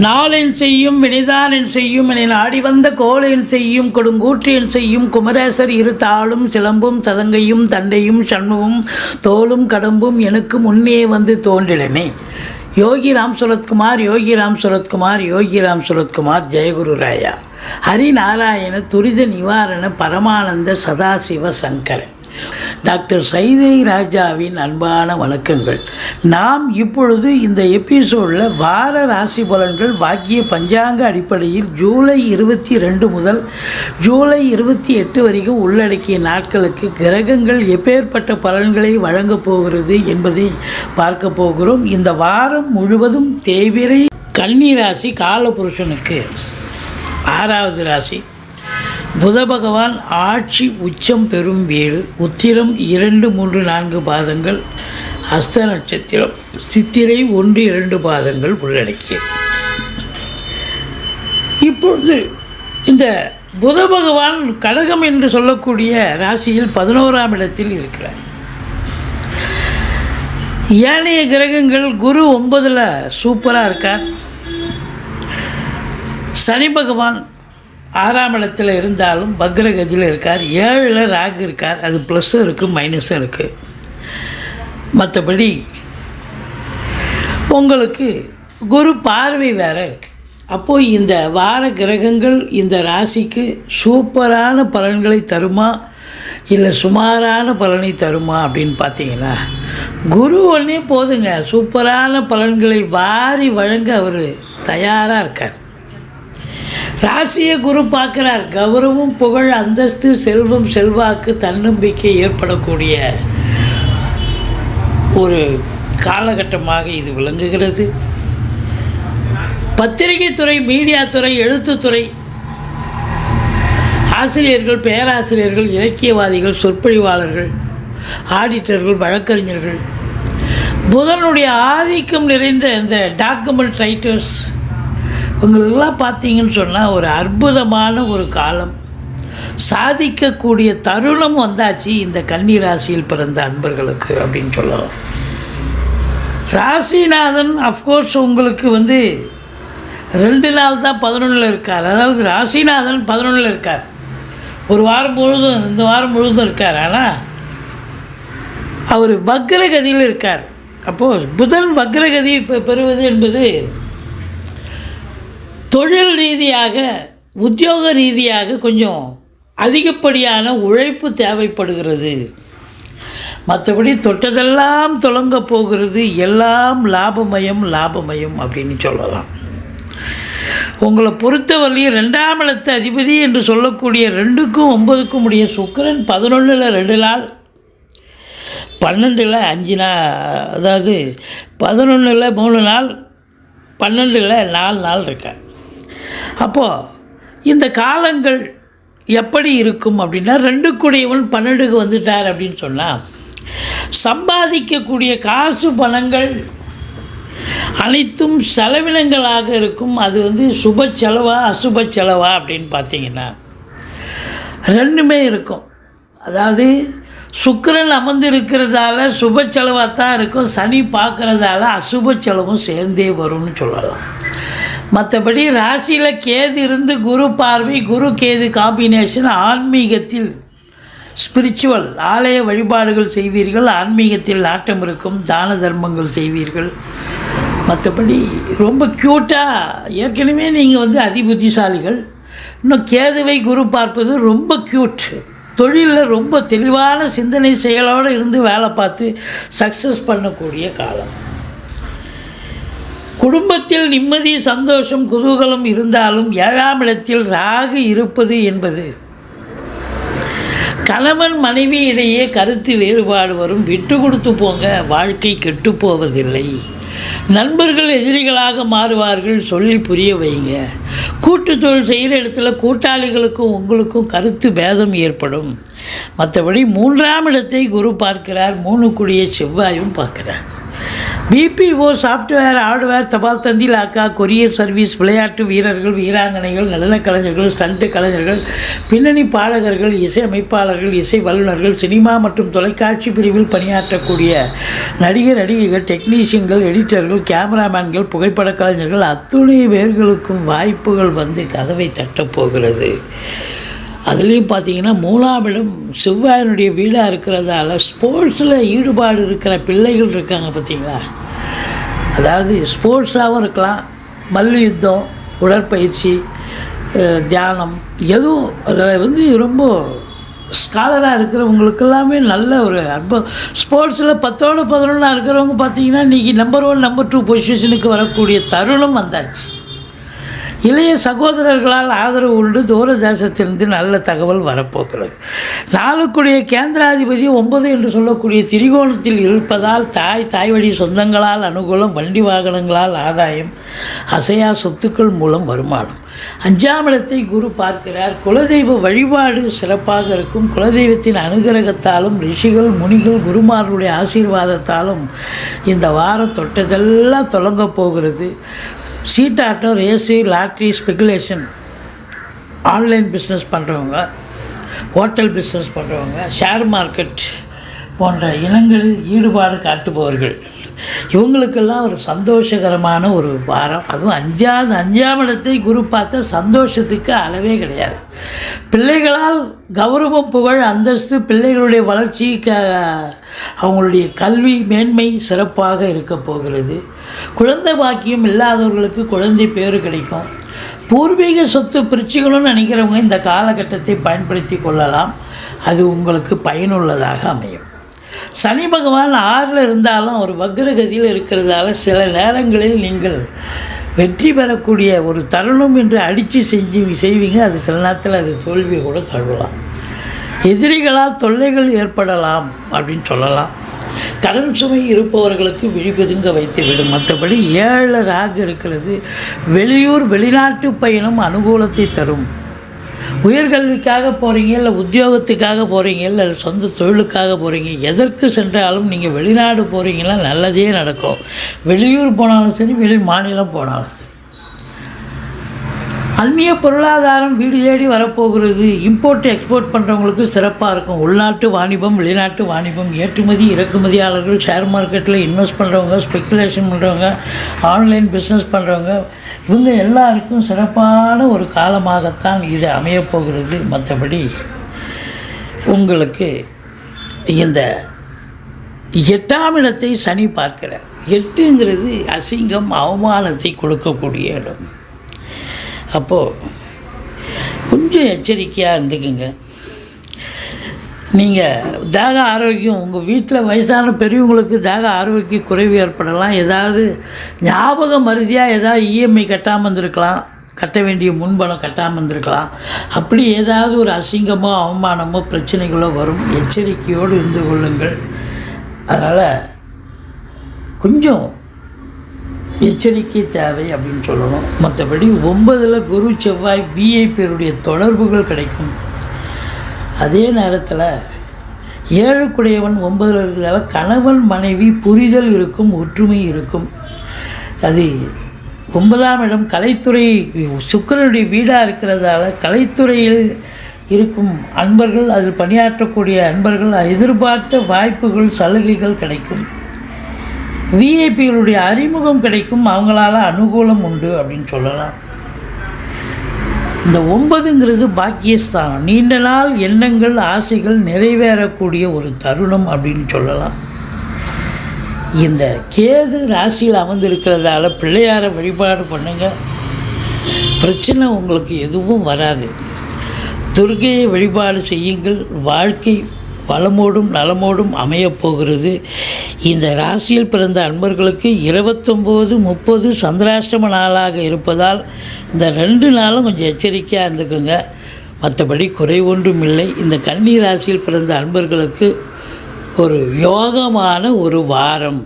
நாளென் செய்யும் வினைதானென் செய்யும் என நாடி வந்த கோளென் செய்யும் கொடுங்கூற்றென் செய்யும் குமரேசர் இரு தாளும் சிலம்பும் ததங்கையும் தண்டையும் சண்முகம் தோளும் கடம்பும் எனக்கு முன்னே வந்து தோன்றிலனே. யோகி ராம் சுரத்குமார், யோகி ராம் சுரத்குமார், யோகி ராம் சுரத்குமார். ஜெயகுரு ராயா. ஹரிநாராயண துரித நிவாரண பரமானந்த சதாசிவ சங்கர. டாக்டர் சைதை ராஜாவின் அன்பான வணக்கங்கள். நாம் இப்பொழுது இந்த எபிசோடில் வார ராசி பலன்கள் வாக்கிய பஞ்சாங்க அடிப்படையில் ஜூலை 22 முதல் ஜூலை 28 வரைக்கும் உள்ளடக்கிய நாட்களுக்கு கிரகங்கள் எப்பேற்பட்ட பலன்களை வழங்கப் போகிறது என்பதை பார்க்க போகிறோம். இந்த வாரம் முழுவதும் தேய்பிறை கன்னி ராசி காலபுருஷனுக்கு 6வது ராசி. புத பகவான் ஆட்சி உச்சம் பெறும் வீடு. உத்திரம் 2, 3, 4 பாதங்கள், ஹஸ்த நட்சத்திரம், சித்திரை 1, 2 பாதங்கள் உள்ளடக்கிய. இப்பொழுது இந்த புத பகவான் கடகம் என்று சொல்லக்கூடிய ராசியில் 11ஆம் இடத்தில் இருக்கிறார். ஏனைய கிரகங்கள் குரு 9ல் சூப்பராக இருக்கார். சனி பகவான் 6ஆம் இடத்தில் இருந்தாலும் வக்ரகதியில் இருக்கார். 7ல் ராகு இருக்கார். அது ப்ளஸ்ஸும் இருக்குது மைனஸும் இருக்குது. மற்றபடி உங்களுக்கு குரு பார்வை வேறு இருக்குது. அப்போது இந்த வார கிரகங்கள் இந்த ராசிக்கு சூப்பரான பலன்களை தருமா இல்லை சுமாரான பலனை தருமா அப்படின்னு பார்த்தீங்கன்னா, குரு ஒன்றே போதுங்க, சூப்பரான பலன்களை வாரி வழங்க அவர் தயாராக இருக்கார். ராசியை குரு பார்க்குறார். கௌரவம், புகழ், அந்தஸ்து, செல்வம், செல்வாக்கு, தன்னம்பிக்கை ஏற்படக்கூடிய ஒரு காலகட்டமாக இது விளங்குகிறது. பத்திரிகை துறை, மீடியா துறை, எழுத்துத்துறை, ஆசிரியர்கள், பேராசிரியர்கள், இலக்கியவாதிகள், சொற்பொழிவாளர்கள், ஆடிட்டர்கள், வழக்கறிஞர்கள், புதனுடைய ஆதிக்கம் நிறைந்த இந்த டாக்குமெண்ட் ரைட்டர்ஸ், உங்களுக்கெல்லாம் பார்த்தீங்கன்னு சொன்னால் ஒரு அற்புதமான ஒரு காலம், சாதிக்கக்கூடிய தருணம் வந்தாச்சு இந்த கன்னி ராசியில் பிறந்த அன்பர்களுக்கு அப்படின்னு சொல்லலாம். ராசிநாதன் அஃப்கோர்ஸ் உங்களுக்கு 2 நாள் தான் 11ல் இருக்கார். அதாவது ராசிநாதன் 11ல் இருக்கார். ஒரு வாரம் முழுதும், இந்த வாரம் முழுதும் இருக்கார். ஆனால் அவர் வக்ரகதியில் இருக்கார். அப்போது புதன் வக்ரகதி பெறுவது என்பது தொழில் ரீதியாக, உத்தியோக ரீதியாக கொஞ்சம் அதிகப்படியான உழைப்பு தேவைப்படுகிறது. மற்றபடி தொட்டதெல்லாம் தொடங்க போகிறது. எல்லாம் லாபமயம் லாபமயம் அப்படின்னு சொல்லலாம். உங்களை பொறுத்தவரையும் 2ஆம் இடத்து அதிபதி என்று சொல்லக்கூடிய 2க்கும் 9க்கும் உடைய சுக்கிரன் 11ல் 2 நாள், 12ல் 5 நாள், அதாவது 11ல் 3 நாள், 12ல் 4 நாள் இருக்கார். அப்போது இந்த காலங்கள் எப்படி இருக்கும் அப்படின்னா, 2 12க்கு வந்துட்டார் அப்படின்னு சொன்னால் சம்பாதிக்கக்கூடிய காசு பணங்கள் அனைத்தும் செலவினங்களாக இருக்கும். அது சுப செலவா அசுப செலவா அப்படின்னு பார்த்தீங்கன்னா 2மே இருக்கும். அதாவது சுக்கிரன் அமர்ந்து இருக்கிறதால சுப செலவாக தான் இருக்கும். சனி பார்க்குறதால அசுப செலவும் சேர்ந்தே வரும்னு சொல்லலாம். மற்றபடி ராசியில் கேது இருந்து குரு பார்வை, குரு கேது காம்பினேஷன், ஆன்மீகத்தில் ஸ்பிரிச்சுவல் ஆலய வழிபாடுகள் செய்வீர்கள். ஆன்மீகத்தில் நாட்டம் இருக்கும். தான தர்மங்கள் செய்வீர்கள். மற்றபடி ரொம்ப க்யூட்டாக, ஏற்கனவே நீங்கள் அதிபுத்திசாலிகள். இன்னும் கேதுவை குரு பார்ப்பது ரொம்ப க்யூட். தொழிலில் ரொம்ப தெளிவான சிந்தனை செயலோடு இருந்து வேலை பார்த்து சக்ஸஸ் பண்ணக்கூடிய காலம். குடும்பத்தில் நிம்மதி, சந்தோஷம், குதூகலம் இருந்தாலும் 7ஆம் இடத்தில் ராகு இருப்பது என்பது கணவன் மனைவி இடையே கருத்து வேறுபாடு வரும். விட்டு கொடுத்து போங்க, வாழ்க்கை கெட்டு போவதில்லை. நண்பர்கள் எதிரிகளாக மாறுவார்கள். சொல்லி புரிய வைங்க. கூட்டு தொழில் செய்கிற இடத்துல கூட்டாளிகளுக்கும் உங்களுக்கும் கருத்து பேதம் ஏற்படும். மற்றபடி 3ஆம் இடத்தை குரு பார்க்கிறார். 3 கூடிய செவ்வாயும் பார்க்கிறார். பிபிஓ, சாஃப்ட்வேர், ஹார்ட்வேர், தபால் தந்தி, லாக்கா, கொரியர் சர்வீஸ், விளையாட்டு வீரர்கள், வீராங்கனைகள், நடனக் கலைஞர்கள், ஸ்டண்ட் கலைஞர்கள், பின்னணி பாடகர்கள், இசை அமைப்பாளர்கள், இசை வல்லுநர்கள், சினிமா மற்றும் தொலைக்காட்சி பிரிவில் பணியாற்றக்கூடிய நடிகர், நடிகைகள், டெக்னீஷியன்கள், எடிட்டர்கள், கேமராமேன்கள், புகைப்பட கலைஞர்கள் அத்துணை பேர்களுக்கும் வாய்ப்புகள் வந்து கதவை தட்டப்போகிறது. அதுலேயும் பார்த்திங்கன்னா 3ஆம் இடம் செவ்வாயினுடைய வீடாக இருக்கிறதால ஸ்போர்ட்ஸில் ஈடுபாடு இருக்கிற பிள்ளைகள் இருக்காங்க பார்த்திங்களா. அதாவது ஸ்போர்ட்ஸாகவும் இருக்கலாம், மல்லு யுத்தம், உடற்பயிற்சி, தியானம், எதுவும் அதில் வந்து ரொம்ப ஸ்காலராக இருக்கிறவங்களுக்கெல்லாமே நல்ல ஒரு ஸ்போர்ட்ஸில் 10ஓட 11 இருக்கிறவங்க பார்த்திங்கன்னா இன்றைக்கி நம்பர் 1 நம்பர் 2 பொசிஷனுக்கு வரக்கூடிய தருணம் வந்தாச்சு. இளைய சகோதரர்களால் ஆதரவு உண்டு. தூர தேசத்திலிருந்து நல்ல தகவல் வரப்போகிறது. நாளுக்குடைய கேந்திராதிபதி 9 என்று சொல்லக்கூடிய திரிகோணத்தில் இருப்பதால் தாய் வழி சொந்தங்களால் அனுகூலம், வண்டி வாகனங்களால் ஆதாயம், அசையா சொத்துக்கள் மூலம் வருமானம். 5ஆம் இடத்தை குரு பார்க்கிறார். குலதெய்வ வழிபாடு சிறப்பாக இருக்கும். குலதெய்வத்தின் அனுகிரகத்தாலும் ரிஷிகள், முனிகள், குருமார்களுடைய ஆசீர்வாதத்தாலும் இந்த வாரம் தொட்டதெல்லாம் தொடங்க போகிறது. சீட்டாட்டம், race, lottery, speculation, online business பண்ணுறவங்க, ஹோட்டல் பிஸ்னஸ் பண்ணுறவங்க, ஷேர் மார்க்கெட் போன்ற இனங்களில் ஈடுபாடு காட்டுபவர்கள், இவங்களுக்கெல்லாம் ஒரு சந்தோஷகரமான ஒரு வாரம். அதுவும் 5ஆம் இடத்தை குரு பார்த்த சந்தோஷத்துக்கு அளவே கிடையாது. பிள்ளைகளால் கௌரவம், புகழ், அந்தஸ்து, பிள்ளைகளுடைய வளர்ச்சி, அவங்களுடைய கல்வி மேன்மை சிறப்பாக இருக்க போகிறது. குழந்தை பாக்கியம் இல்லாதவர்களுக்கு குழந்தை பேறு கிடைக்கும். பூர்வீக சொத்து பிரிச்சுக்கணும்னு நினைக்கிறவங்க இந்த காலகட்டத்தை பயன்படுத்தி கொள்ளலாம். அது உங்களுக்கு பயனுள்ளதாக அமையும். சனி பகவான் 6ல் இருந்தாலும் ஒரு வக்ரகதியில் இருக்கிறதால சில நேரங்களில் நீங்கள் வெற்றி பெறக்கூடிய ஒரு தருணம் என்று அடித்து செய்வீங்க. அது சில நேரத்தில் அது தோல்வியை கூட தள்ளலாம். எதிரிகளால் தொல்லைகள் ஏற்படலாம் அப்படின்னு சொல்லலாம். கடன் சுமை இருப்பவர்களுக்கு விழிப்பதுங்க வைத்து விடும். மற்றபடி 7 ராகு இருக்கிறது. வெளியூர் வெளிநாட்டு பயணம் அனுகூலத்தை தரும். உயர்கல்விக்காக போகிறீங்க, இல்லை உத்தியோகத்துக்காக போகிறீங்க, இல்லை சொந்த தொழிலுக்காக போகிறீங்க, எதற்கு சென்றாலும் நீங்கள் வெளிநாடு போகிறீங்கன்னா நல்லதே நடக்கும். வெளியூர் போனாலும் சரி, வெளி மாநிலம் போனாலும் சரி. அந்நிய பொருளாதாரம் வீடு தேடி வரப்போகிறது. இம்போர்ட் எக்ஸ்போர்ட் பண்ணுறவங்களுக்கு சிறப்பாக இருக்கும். உள்நாட்டு வாணிபம், வெளிநாட்டு வாணிபம், ஏற்றுமதி இறக்குமதியாளர்கள், ஷேர் மார்க்கெட்டில் இன்வெஸ்ட் பண்ணுறவங்க, ஸ்பெக்குலேஷன் பண்ணுறவங்க, ஆன்லைன் பிஸ்னஸ் பண்ணுறவங்க, இவங்க எல்லாருக்கும் சிறப்பான ஒரு காலமாகத்தான் இது அமையப்போகிறது. மற்றபடி உங்களுக்கு இந்த 8ஆம் இடத்தை சனி பார்க்கிறார். 8ங்கிறது அசிங்கம், அவமானத்தை கொடுக்கக்கூடிய இடம். அப்போது கொஞ்சம் எச்சரிக்கையாக இருந்துக்குங்க. நீங்கள் தேக ஆரோக்கியம், உங்கள் வீட்டில் வயசான பெரியவங்களுக்கு தேக ஆரோக்கிய குறைவு ஏற்படலாம். ஏதாவது ஞாபக மருதியாக ஏதாவது இஎம்ஐ கட்டாமல் இருந்திருக்கலாம், கட்ட வேண்டிய முன்பணம் கட்டாமல் இருந்திருக்கலாம். அப்படி ஏதாவது ஒரு அசிங்கமோ அவமானமோ பிரச்சனைகளோ வரும். எச்சரிக்கையோடு இருந்து கொள்ளுங்கள். அதனால் கொஞ்சம் எச்சரிக்கை தேவை அப்படின்னு சொல்லணும். மற்றபடி 9ல் குரு செவ்வாய் விஐபியருடைய தொடர்புகள் கிடைக்கும். அதே நேரத்தில் 7 9ல் இருக்கிறதால கணவன் மனைவி புரிதல் இருக்கும், ஒற்றுமை இருக்கும். அது 9ஆம் இடம் கலைத்துறை சுக்கிரனுடைய வீடாக இருக்கிறதால கலைத்துறையில் இருக்கும் அன்பர்கள், அதில் பணியாற்றக்கூடிய அன்பர்கள் எதிர்பார்த்த வாய்ப்புகள், சலுகைகள் கிடைக்கும். விஐபிகளுடைய அறிமுகம் கிடைக்கும். அவங்களால அனுகூலம் உண்டு அப்படின்னு சொல்லலாம். இந்த 9ங்கிறது பாக்கியஸ்தானம். நீண்ட நாள் எண்ணங்கள், ஆசைகள் நிறைவேறக்கூடிய ஒரு தருணம் அப்படின்னு சொல்லலாம். இந்த கேது ராசியில் அமர்ந்திருக்கிறதால பிள்ளையாரை வழிபாடு பண்ணுங்கள். பிரச்சனை உங்களுக்கு எதுவும் வராது. துர்க்கையை வழிபாடு செய்யுங்கள். வாழ்க்கை வளமோடும் நலமோடும் அமையப்போகிறது. இந்த ராசியில் பிறந்த அன்பர்களுக்கு 29, 30 சந்திராஷ்டம நாளாக இருப்பதால் இந்த 2 நாளும் கொஞ்சம் எச்சரிக்கையாக இருந்துக்குங்க. மற்றபடி குறை ஒன்றும் இல்லை. இந்த கன்னி ராசியில் பிறந்த அன்பர்களுக்கு ஒரு யோகமான ஒரு வாரம்.